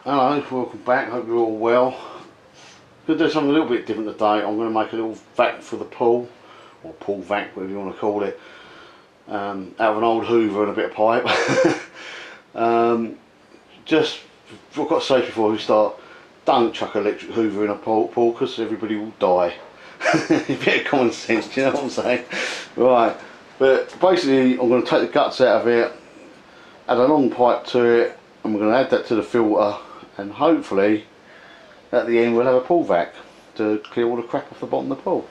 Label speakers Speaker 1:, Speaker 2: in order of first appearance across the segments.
Speaker 1: Hello, welcome back, hope you're all well. Going to do something a little bit different today. I'm going to make a little vac for the pool, or pool vac, whatever you want to call it, out of an old hoover and a bit of pipe. Just, I've got to say before we start, don't chuck an electric hoover in a pool because everybody will die. A bit of common sense, do you know what I'm saying? Right, but basically I'm going to take the guts out of it, add a long pipe to it, and we're going to add that to the filter, and hopefully at the end we'll have a pool vac to clear all the crap off the bottom of the pool.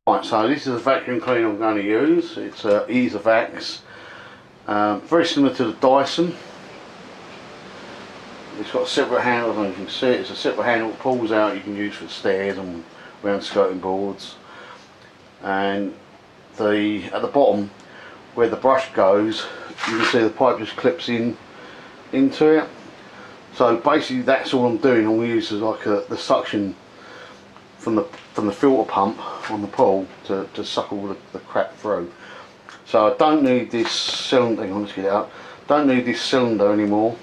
Speaker 1: Right, so this is a vacuum cleaner I'm going to use. It's Ease Vacs, very similar to the Dyson. It's got a separate handle, I don't know if you can see it. It's a separate handle that pulls out, you can use for stairs and round skirting boards. And at the bottom where the brush goes, you can see the pipe just clips into it. So basically that's all I'm doing. I'm using like the suction from the filter pump on the pool to suck all the crap through. So I don't need this cylinder. Hang on, let's get it out. Don't need this cylinder anymore.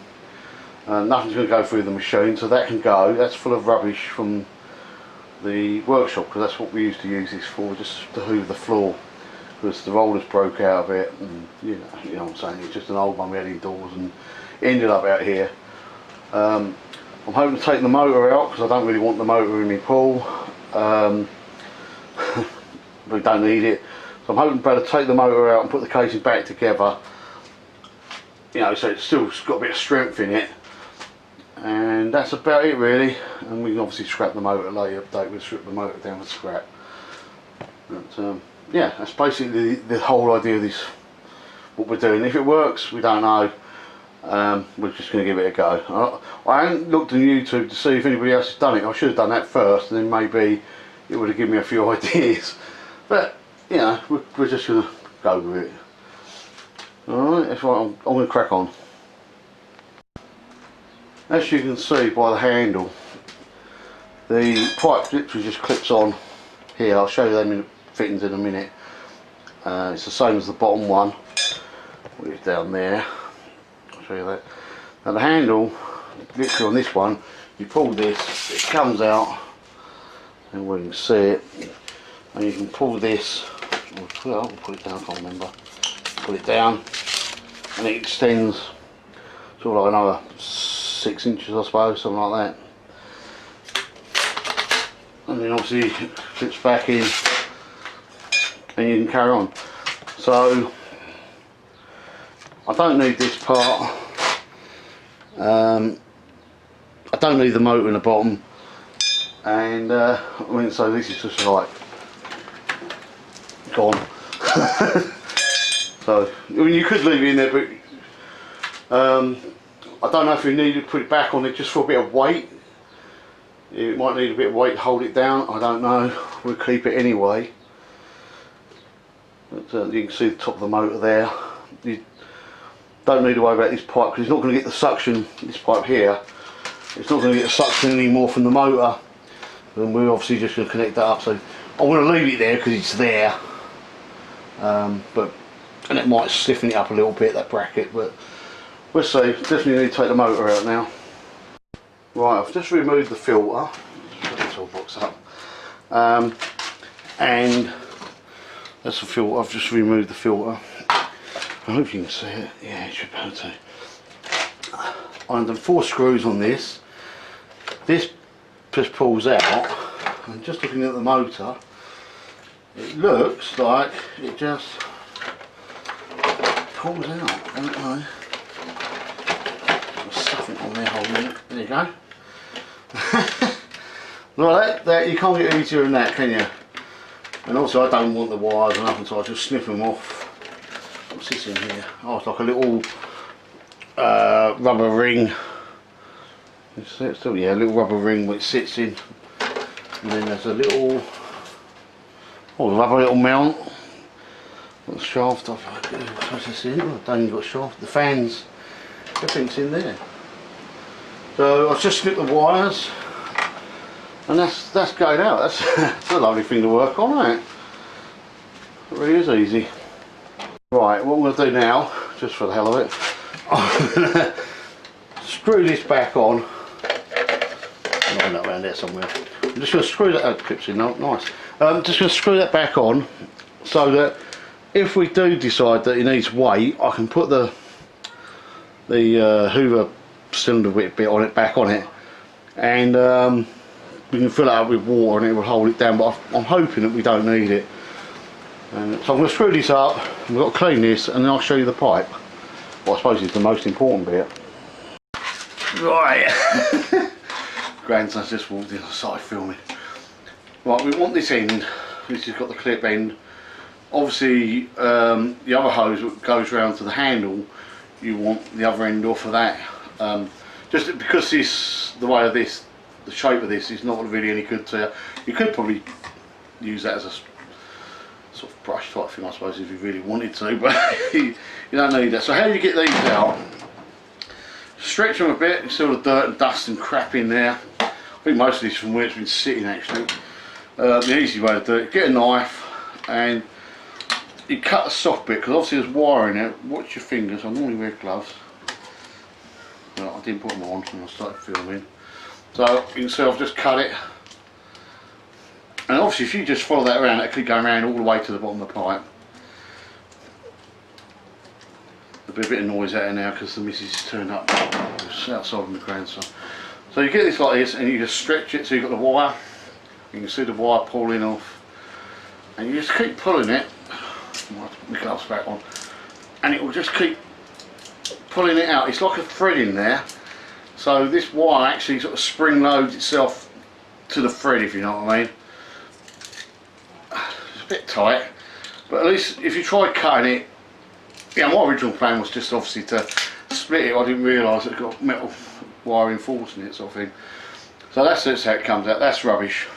Speaker 1: Nothing's going to go through the machine, so that can go. That's full of rubbish from the workshop, because that's what we used to use this for, just to hoover the floor, because the rollers broke out of it, and you know what I'm saying. It's just an old one we had indoors and it ended up out here. I'm hoping to take the motor out because I don't really want the motor in my pool. We don't need it, so I'm hoping to be able to take the motor out and put the casing back together, you know, so it's still got a bit of strength in it. And that's about it really, and we can obviously scrap the motor later update. We'll strip the motor down with scrap. But yeah, that's basically the whole idea of this, what we're doing. If it works, we don't know. We're just going to give it a go. I haven't looked on YouTube to see if anybody else has done it. I should have done that first, and then maybe it would have given me a few ideas. But you know, we're just going to go with it. Alright, that's right, I'm going to crack on. As you can see by the handle, the pipe literally just clips on here. I'll show you them fittings in a minute. It's the same as the bottom one, which is down there. I'll show you that. Now the handle, literally on this one, you pull this, it comes out, and we can see it, and you can pull this, we'll put it down, I can't remember, pull it down, and it extends sort of like another 6 inches I suppose, something like that. And then obviously it clips back in and you can carry on. So I don't need this part. I don't need the motor in the bottom, and I mean, so this is just like gone. So I mean, you could leave it in there, but I don't know if you need to put it back on it just for a bit of weight. It might need a bit of weight to hold it down, I don't know. We'll keep it anyway. But you can see the top of the motor there. You don't need to worry about this pipe because it's not going to get the suction, this pipe here, it's not going to get the suction anymore from the motor. And we're obviously just going to connect that up. So I'm going to leave it there because it's there. And it might stiffen it up a little bit, that bracket, but we'll see. Definitely need to take the motor out now. Right, I've just removed the filter. Put the toolbox up. And that's the filter. I've just removed the filter. I hope you can see it. Yeah, it should be able to. I've done 4 screws on this. This just pulls out. And just looking at the motor, it looks like it just pulls out. I don't know. Something on there holding it. There you go. Like that, you can't get easier than that, can you? And also I don't want the wires or nothing, so I just snip them off. What's this in here? Oh, it's like a little rubber ring. You see it still? Yeah, a little rubber ring which sits in. And then there's a little rubber little mount. Got the shaft off. What's this in? Oh, I don't even got a shaft. The fans. Everything's in there. So I've just snipped the wires, and that's going out. That's a lovely thing to work on, isn't it? It really is easy. Right, what I'm going to do now, just for the hell of it, I'm going to screw this back on. Line that around there somewhere. I'm just going to screw that, clips in, nice. Just going to screw that back on so that if we do decide that it needs weight, I can put the Hoover cylinder bit on it, back on it, and we can fill it up with water and it will hold it down, but I'm hoping that we don't need it. And so I'm going to screw this up, we've got to clean this, and then I'll show you the pipe. Well, I suppose it's the most important bit. Right. Grandson's just walked in, I started filming. Right, we want this end, this has got the clip end. Obviously the other hose that goes round to the handle, you want the other end off of that. Just because the way of this, the shape of this is not really any good to you. You could probably use that as a sort of brush type thing, I suppose, if you really wanted to, but you don't need that. So how do you get these out? Stretch them a bit, you see all the dirt and dust and crap in there. I think most of this is from where it's been sitting actually. The easy way to do it, get a knife and you cut the soft bit, because obviously there's wire in it. Watch your fingers, I normally wear gloves. Well, I didn't put them on when I started filming. So you can see I've just cut it. And obviously if you just follow that around, that could go around all the way to the bottom of the pipe. There'll be a bit of noise out here now because the missus has turned up outside with my grandson. So you get this like this and you just stretch it so you've got the wire. You can see the wire pulling off. And you just keep pulling it. I might have to put my gloves back on. And it will just keep pulling it out. It's like a thread in there. So this wire actually sort of spring loads itself to the thread, if you know what I mean. It's a bit tight, but at least if you try cutting it, yeah, my original plan was just obviously to split it. I didn't realise it got metal wire reinforcing it, sort of thing. So that's how it comes out. That's rubbish.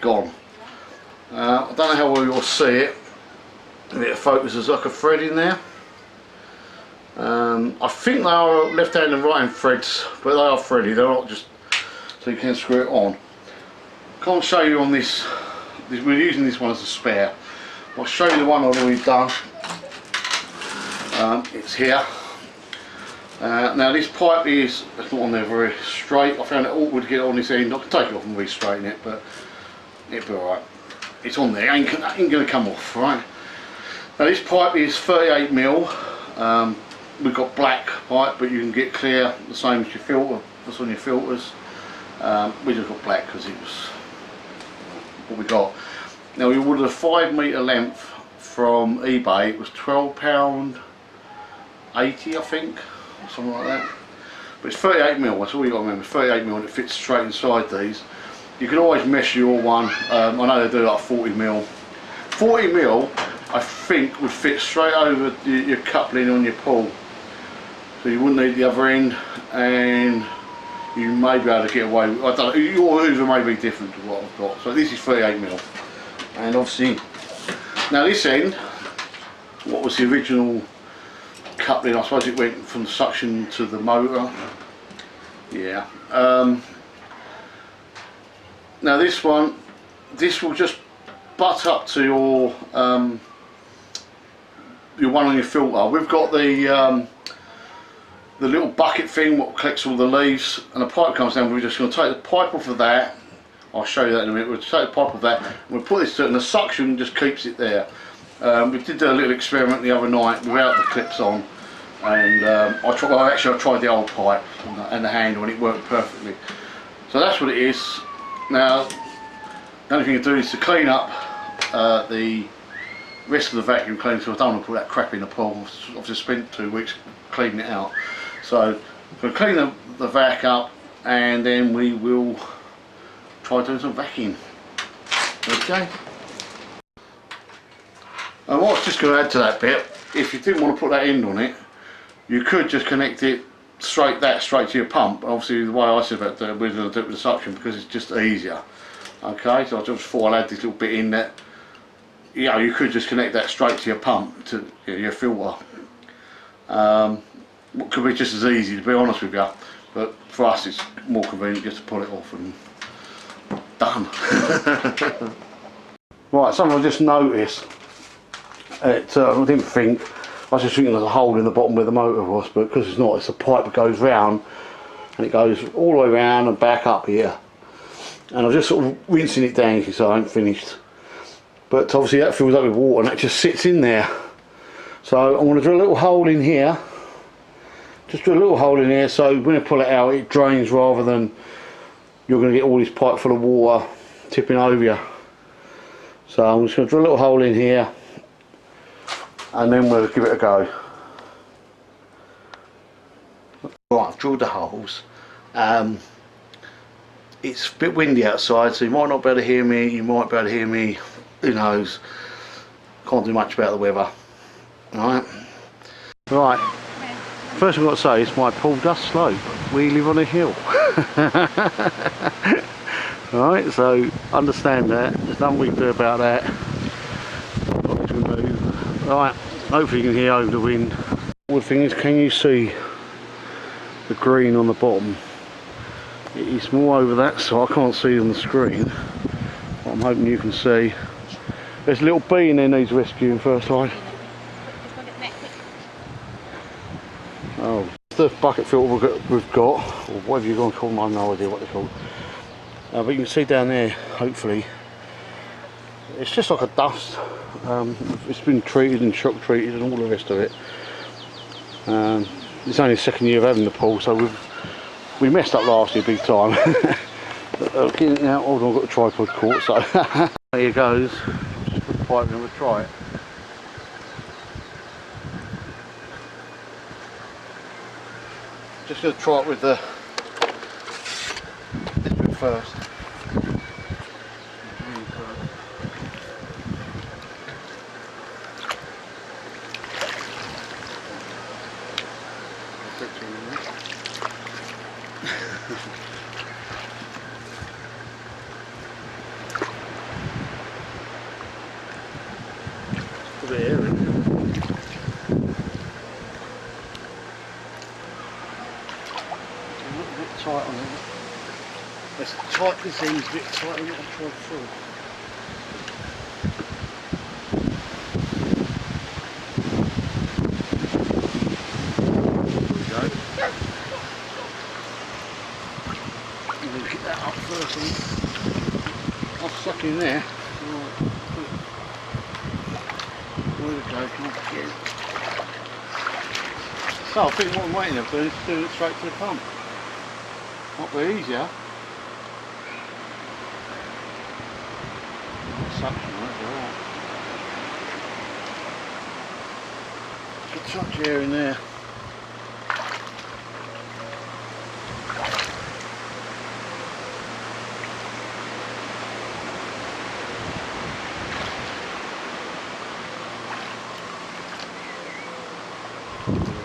Speaker 1: Gone. I don't know how well you'll see it. It focuses like a thread in there. I think they are left hand and right hand threads, but they are thready, they're not just so you can screw it on. Can't show you on this, we're using this one as a spare. I'll show you the one I've already done. It's here. Now this pipe it's not on there very straight. I found it awkward to get it on this end. I can take it off and re-straighten it, but it'll be alright. It's on there, it ain't going to come off, right? Now this pipe is 38mm. We've got black pipe, but you can get clear the same as your filter. That's on your filters. We just got black because it was what we got. Now we ordered a 5 metre length from eBay. It was £12.80, I think, or something like that. But it's 38mm. That's all you got to remember. It's 38mm and it fits straight inside these. You can always measure your one. I know they do like 40mm. 40mm, I think, would fit straight over your coupling on your pool. So you wouldn't need the other end, and you may be able to get away with, I don't know, your Hoover may be different to what I've got. So this is 38mm. And obviously, now this end, what was the original coupling? I suppose it went from the suction to the motor. Yeah. Now this one, this will just butt up to your one on your filter. We've got the little bucket thing what collects all the leaves, and the pipe comes down. We're just going to take the pipe off of that. I'll show you that in a minute. We'll take the pipe off that and we'll put this to it, and the suction just keeps it there. We did do a little experiment the other night without the clips on, and I tried the old pipe and the handle, and it worked perfectly. So that's what it is. Now the only thing to do is to clean up the rest of the vacuum cleaner, so I don't want to put that crap in the pool. I've just spent 2 weeks cleaning it out. So we'll clean the vac up, and then we will try doing some vacuuming. Okay. And what I was just going to add to that bit, if you didn't want to put that end on it, you could just connect it straight to your pump. Obviously the way I said about it, we're going to do it with the suction because it's just easier. Okay, so I just thought I'd add this little bit in that, you know, you could just connect that straight to your pump, to your filter. Could be just as easy, to be honest with you, but for us it's more convenient just to pull it off and done. Right, something I just noticed, I didn't think, I was just thinking there's a hole in the bottom where the motor was, but because it's not, it's a pipe that goes round and it goes all the way round and back up here. And I'm just sort of rinsing it down so I ain't finished. But obviously that fills up with water and that just sits in there. So I'm going to drill a little hole in here. Just drill a little hole in here so when I pull it out it drains rather than you're going to get all this pipe full of water tipping over you. So I'm just going to drill a little hole in here and then we'll give it a go. Right, I've drilled the holes. It's a bit windy outside, so you might not be able to hear me, you might be able to hear me, who knows. Can't do much about the weather. Right. First thing I've got to say is my pool does slope. We live on a hill. Right, so understand that. There's nothing we can do about that. Got to move. Right, hopefully you can hear over the wind. The thing is, can you see the green on the bottom? It is more over that side. I can't see on the screen. But I'm hoping you can see. There's a little bee in there needs rescuing first line. Oh, the bucket filter we've got, or whatever you're going to call them, I have no idea what they're called. But you can see down there, hopefully, it's just like a dust. It's been treated and shock treated and all the rest of it. It's only the second year of having the pool, so we messed up last year big time. But, getting it out, hold on, I've got the tripod caught, so here goes. Just put the pipe in and we'll try it. Just going to try it with this bit first. Put it here in. Tight on it. Let's tighten this end a bit tighter than what I've tried before. There we go. I'm going to get that up first. I'll suck in there. There we go, come on, get it. So I think what I'm waiting for is to do it straight to the pump. Might be easier. Suction on it, alright. Get such air in there.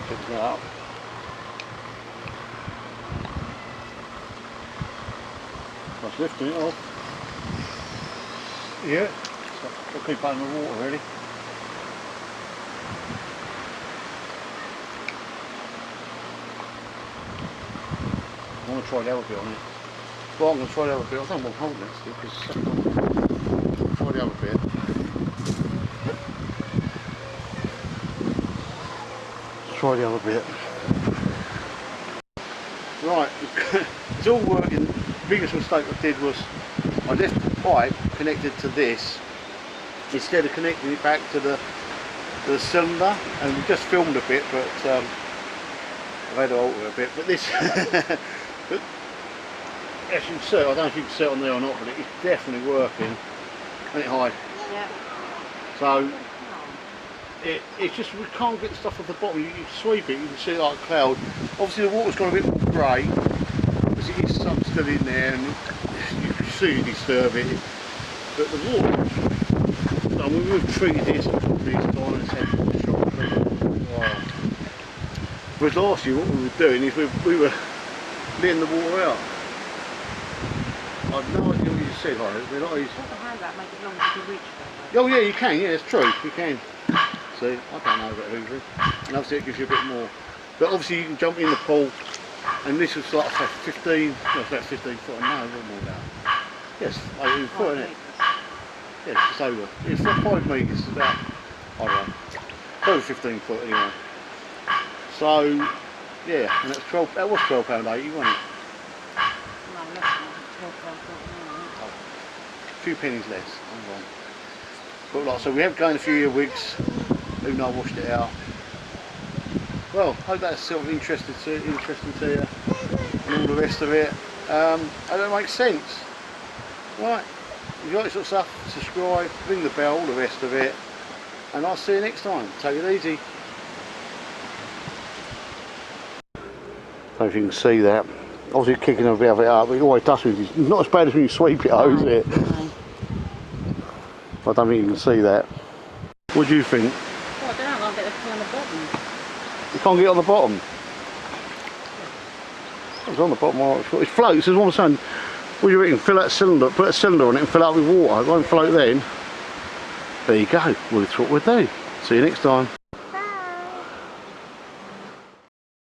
Speaker 1: Pick that up. Just lifting it off. Yeah, so I'll keep out in the water really. I want to try the other bit on it. Well, I'm going to try the other bit. I don't want to hold it still because it's stuck on. Try the other bit. Let's try the other bit. Right, it's all working. The biggest mistake I did was I left the pipe connected to this instead of connecting it back to the cylinder, and we just filmed a bit, but I've had to alter a bit. But this, but as you can see, I don't know if you can see it on there or not, but it's definitely working. Ain't it high? Yeah. So it's just we can't get the stuff off the bottom. You sweep it, you can see it like a cloud. Obviously the water's got a bit more grey. There is some still in there and you can see you disturb it, but the water, I mean, we've treated this time and it's had shock treatment. Wow. Whereas last year what we were doing is we were letting the water out. I've no idea what you said, like, we're not easy. Put the hand out, make it longer to reach. Oh yeah, you can, yeah, it's true, you can. See, I don't know about hoovering, and obviously it gives you a bit more. But obviously you can jump in the pool. And this was like 15, well, it's about 15 foot, no, a little more down. Yes, 18 foot, isn't it? Yeah, just over. It's not 5 metres, it's about, I don't know. Probably 15 foot anyway. So, yeah, and that was £12.80, wasn't it?
Speaker 2: No, less than £12.
Speaker 1: A few pennies less. Hold on. But like, so we have gained a few earwigs, even though I washed it out. Well, hope that's sort of interesting to you, and all the rest of it. I don't make sense. Right, if you like this sort of stuff, subscribe, ring the bell, all the rest of it, and I'll see you next time. Take it easy. I don't know if you can see that. Obviously kicking a bit of it up, but it always does. It's not as bad as when you sweep it out, is it?
Speaker 2: No.
Speaker 1: I don't think you can see that. What do you think?
Speaker 2: Well, I don't know, I'll get the pull on the bottom.
Speaker 1: You can't get it on the bottom. It's on the bottom. It floats. There's one saying, what do you reckon? Fill that cylinder, put a cylinder on it and fill it up with water. It won't float then. There you go. Well, that's what we'll do. See you next time.